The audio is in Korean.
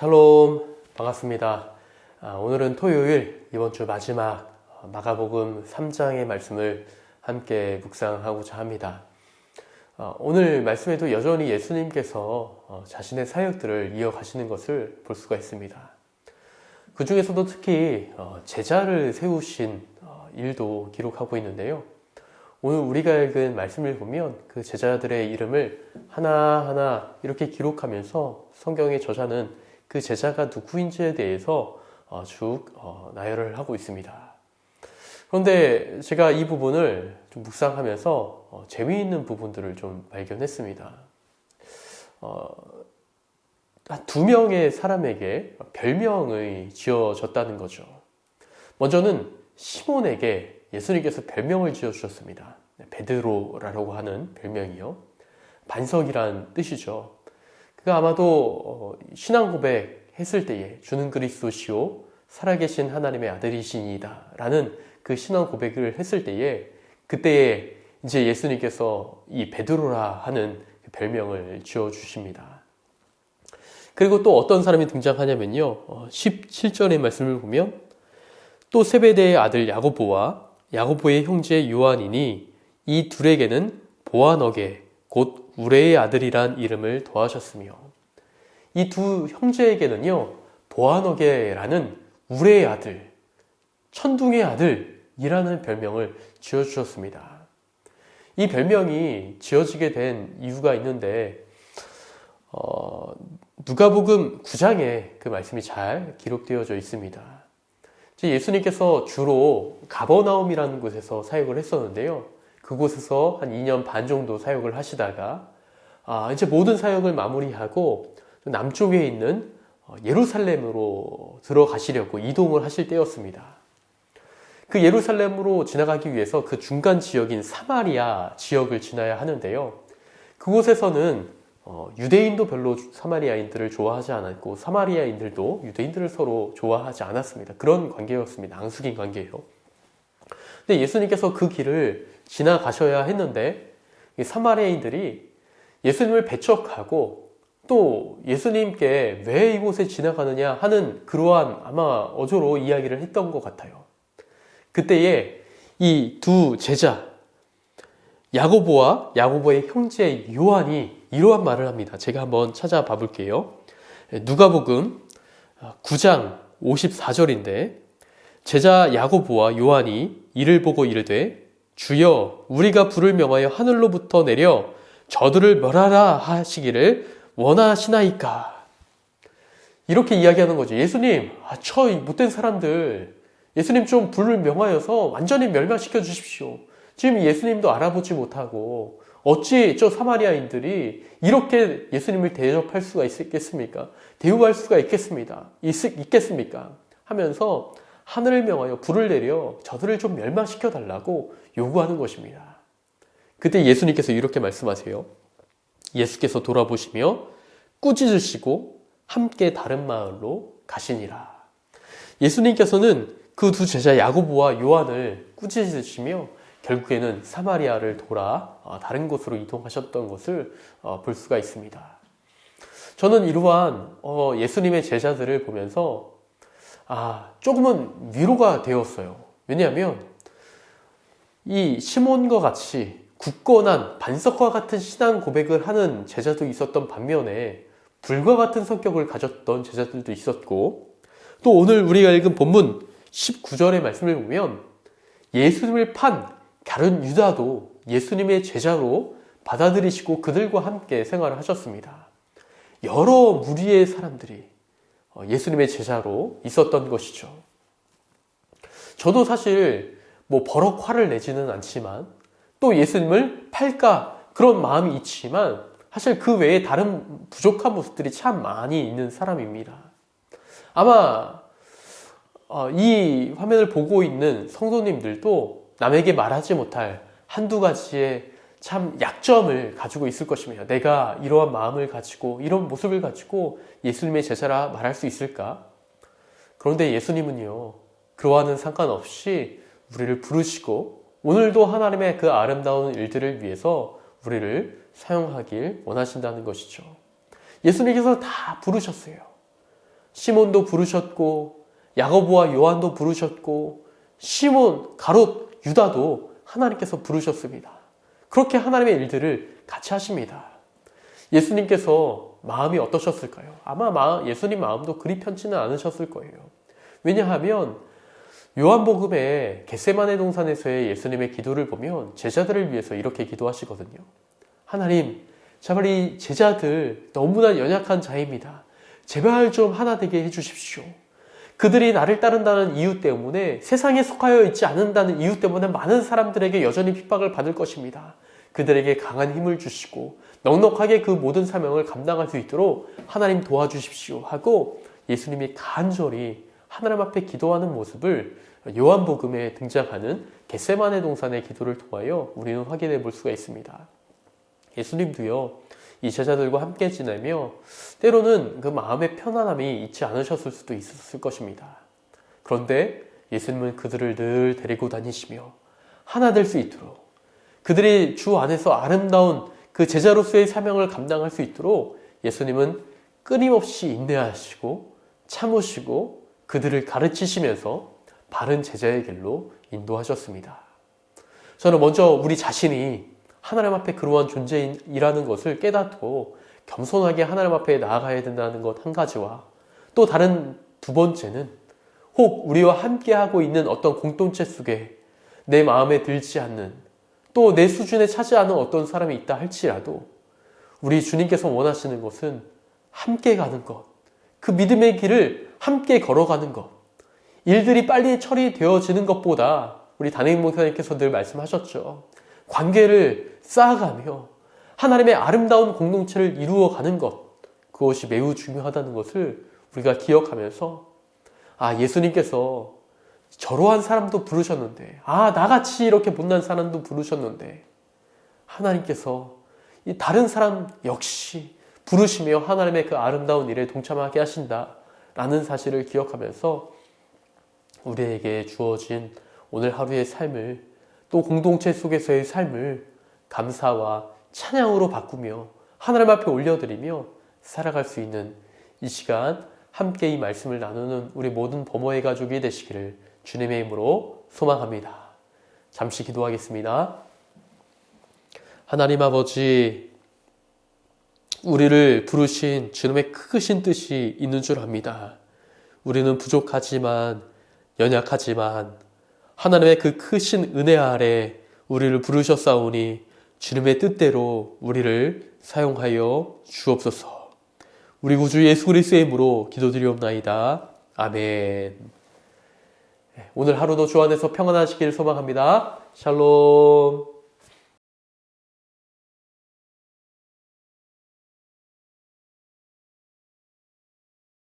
샬롬, 반갑습니다. 오늘은 토요일, 이번 주 마지막 마가복음 3장의 말씀을 함께 묵상하고자 합니다. 오늘 말씀에도 여전히 예수님께서 자신의 사역들을 이어가시는 것을 볼 수가 있습니다. 그 중에서도 특히 제자를 세우신 일도 기록하고 있는데요. 오늘 우리가 읽은 말씀을 보면 그 제자들의 이름을 하나하나 이렇게 기록하면서 성경의 저자는 그 제자가 누구인지에 대해서 쭉 나열을 하고 있습니다. 그런데 제가 이 부분을 좀 묵상하면서 재미있는 부분들을 좀 발견했습니다. 한 2명의 사람에게 별명이 지어졌다는 거죠. 먼저는 시몬에게 예수님께서 별명을 지어주셨습니다. 베드로라고 하는 별명이요. 반석이란 뜻이죠. 그가 아마도 신앙 고백했을 때에 주는 그리스도시요 살아계신 하나님의 아들이시니이다 라는 그 신앙 고백을 했을 때에 그때에 이제 예수님께서 이 베드로라 하는 별명을 지어주십니다. 그리고 또 어떤 사람이 등장하냐면요. 17절의 말씀을 보면 또 세베대의 아들 야고보와 야고보의 형제 요한이니 이 둘에게는 보아너게 곧 우레의 아들이란 이름을 더하셨으며 이 두 형제에게는요 보아너게라는 우레의 아들, 천둥의 아들이라는 별명을 지어주셨습니다. 이 별명이 지어지게 된 이유가 있는데 누가복음 9장에 그 말씀이 잘 기록되어져 있습니다. 예수님께서 주로 가버나움이라는 곳에서 사역을 했었는데요. 그곳에서 한 2년 반 정도 사역을 하시다가 이제 모든 사역을 마무리하고 남쪽에 있는 예루살렘으로 들어가시려고 이동을 하실 때였습니다. 그 예루살렘으로 지나가기 위해서 그 중간 지역인 사마리아 지역을 지나야 하는데요. 그곳에서는 유대인도 별로 사마리아인들을 좋아하지 않았고 사마리아인들도 유대인들을 서로 좋아하지 않았습니다. 그런 관계였습니다. 앙숙인 관계예요. 근데 예수님께서 그 길을 지나가셔야 했는데 사마리아인들이 예수님을 배척하고 또 예수님께 왜 이곳에 지나가느냐 하는 그러한 아마 어조로 이야기를 했던 것 같아요. 그때에 이 두 제자 야고보와 야고보의 형제 요한이 이러한 말을 합니다. 제가 한번 찾아봐 볼게요. 누가복음 9장 54절인데 제자 야고보와 요한이 이를 보고 이르되 주여 우리가 불을 명하여 하늘로부터 내려 저들을 멸하라 하시기를 원하시나이까. 이렇게 이야기하는 거죠. 예수님, 저 못된 사람들 예수님 좀 불을 명하여서 완전히 멸망시켜 주십시오. 지금 예수님도 알아보지 못하고 어찌 저 사마리아인들이 이렇게 예수님을 대접할 수가 있겠습니까? 대우할 수가 있겠습니까? 하면서 하늘을 명하여 불을 내려 저들을 좀 멸망시켜 달라고 요구하는 것입니다. 그때 예수님께서 이렇게 말씀하세요. 예수께서 돌아보시며 꾸짖으시고 함께 다른 마을로 가시니라. 예수님께서는 그 두 제자 야고보와 요한을 꾸짖으시며 결국에는 사마리아를 돌아 다른 곳으로 이동하셨던 것을 볼 수가 있습니다. 저는 이러한 예수님의 제자들을 보면서 조금은 위로가 되었어요. 왜냐하면 이 시몬과 같이 굳건한 반석과 같은 신앙 고백을 하는 제자도 있었던 반면에 불과 같은 성격을 가졌던 제자들도 있었고 또 오늘 우리가 읽은 본문 19절의 말씀을 보면 예수님을 판 가룟 유다도 예수님의 제자로 받아들이시고 그들과 함께 생활을 하셨습니다. 여러 무리의 사람들이 예수님의 제자로 있었던 것이죠. 저도 사실 버럭 화를 내지는 않지만 또 예수님을 팔까 그런 마음이 있지만 사실 그 외에 다른 부족한 모습들이 참 많이 있는 사람입니다. 아마 이 화면을 보고 있는 성도님들도 남에게 말하지 못할 한두 가지의 참 약점을 가지고 있을 것입니다. 내가 이러한 마음을 가지고 이런 모습을 가지고 예수님의 제자라 말할 수 있을까? 그런데 예수님은요, 그러와는 상관없이 우리를 부르시고 오늘도 하나님의 그 아름다운 일들을 위해서 우리를 사용하길 원하신다는 것이죠. 예수님께서 다 부르셨어요. 시몬도 부르셨고 야고보와 요한도 부르셨고 시몬, 가롯, 유다도 하나님께서 부르셨습니다. 그렇게 하나님의 일들을 같이 하십니다. 예수님께서 마음이 어떠셨을까요? 아마 예수님 마음도 그리 편치는 않으셨을 거예요. 왜냐하면 요한복음의 겟세마네 동산에서의 예수님의 기도를 보면 제자들을 위해서 이렇게 기도하시거든요. 하나님, 제발 이 제자들 너무나 연약한 자입니다. 제발 좀 하나 되게 해주십시오. 그들이 나를 따른다는 이유 때문에, 세상에 속하여 있지 않는다는 이유 때문에 많은 사람들에게 여전히 핍박을 받을 것입니다. 그들에게 강한 힘을 주시고 넉넉하게 그 모든 사명을 감당할 수 있도록 하나님 도와주십시오 하고 예수님이 간절히 하나님 앞에 기도하는 모습을 요한복음에 등장하는 겟세마네 동산의 기도를 통하여 우리는 확인해 볼 수가 있습니다. 예수님도요, 이 제자들과 함께 지내며 때로는 그 마음의 편안함이 있지 않으셨을 수도 있었을 것입니다. 그런데 예수님은 그들을 늘 데리고 다니시며 하나 될 수 있도록, 그들이 주 안에서 아름다운 그 제자로서의 사명을 감당할 수 있도록 예수님은 끊임없이 인내하시고 참으시고 그들을 가르치시면서 바른 제자의 길로 인도하셨습니다. 저는 먼저 우리 자신이 하나님 앞에 그러한 존재이라는 것을 깨닫고 겸손하게 하나님 앞에 나아가야 된다는 것 한 가지와, 또 다른 두 번째는 혹 우리와 함께하고 있는 어떤 공동체 속에 내 마음에 들지 않는, 또 내 수준에 차지 않은 어떤 사람이 있다 할지라도 우리 주님께서 원하시는 것은 함께 가는 것, 그 믿음의 길을 함께 걸어가는 것, 일들이 빨리 처리되어지는 것보다 우리 담임 목사님께서 늘 말씀하셨죠. 관계를 쌓아가며 하나님의 아름다운 공동체를 이루어가는 것, 그것이 매우 중요하다는 것을 우리가 기억하면서, 예수님께서 저러한 사람도 부르셨는데, 나같이 이렇게 못난 사람도 부르셨는데, 하나님께서 이 다른 사람 역시 부르시며 하나님의 그 아름다운 일에 동참하게 하신다라는 사실을 기억하면서 우리에게 주어진 오늘 하루의 삶을, 또 공동체 속에서의 삶을 감사와 찬양으로 바꾸며 하나님 앞에 올려드리며 살아갈 수 있는 이 시간, 함께 이 말씀을 나누는 우리 모든 범어의 가족이 되시기를 주님의 이름으로 소망합니다. 잠시 기도하겠습니다. 하나님 아버지, 우리를 부르신 주님의 크신 뜻이 있는 줄 압니다. 우리는 부족하지만, 연약하지만 하나님의 그 크신 은혜 아래 우리를 부르셨사오니 주님의 뜻대로 우리를 사용하여 주옵소서. 우리 구주 예수 그리스도의 이름으로 기도드리옵나이다. 아멘. 오늘 하루도 주 안에서 평안하시길 소망합니다. 샬롬.